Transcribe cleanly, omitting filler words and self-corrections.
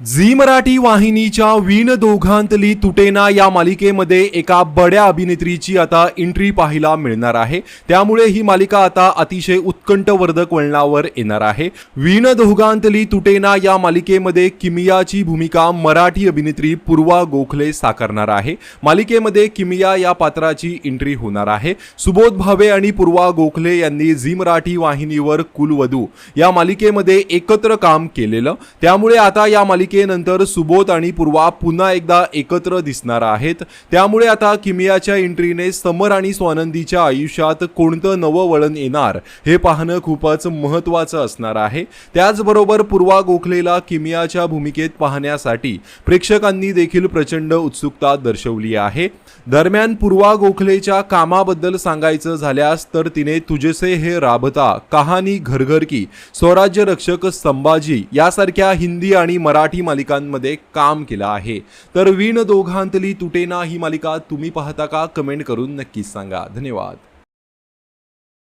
Zee Marathi वाहिनीच्या वीण दोघांतली तुटेना या मालिकेमध्ये एका बड्या अभिनेत्रीची आता एंट्री पाहायला मिळणार आहे। त्यामुळे ही मालिका आता अतिशय उत्कंठवर्धक वळणावर येणार आहे। वीण दोघांतली तुटेना या मालिकेमध्ये किमियाची भूमिका मराठी अभिनेत्री पूर्वा गोखले साकारणार आहे। मालिकेमध्ये किमिया या पात्राची एंट्री होणार आहे। सुबोध भावे आणि पूर्वा गोखले यांनी झी मराठी वाहिनीवर कुलवधू या मालिकेमध्ये एकत्र काम केलेलं, त्यामुळे आता या नंतर सुबोध आणि पूर्वा पुन्हा एकदा एकत्र दिसणार आहेत। त्यामुळे आता किमियाच्या एंट्रीने समर आणि स्वानंदीच्या आयुष्यात कोणतं नवं वळण येणार हे पाहणं खूपच महत्त्वाचं असणार आहे। त्याचबरोबर पूर्वा गोखलेला किमियाच्या भूमिकेत पाहण्यासाठी प्रेक्षकांनी देखील प्रचंड उत्सुकता दर्शवली आहे। दरम्यान पूर्वा गोखलेच्या कामाबद्दल सांगायचं झाल्यास तर तिने तुझसे हे राबता, कहाणी घर घर की, स्वराज्य रक्षक संभाजी यासारख्या हिंदी आणि मराठी मालिकांमध्ये काम केलं आहे। तर वीण दोघांतली तुटेना ही मालिका तुम्ही पाहता का? कमेंट करून नक्कीच सांगा। धन्यवाद।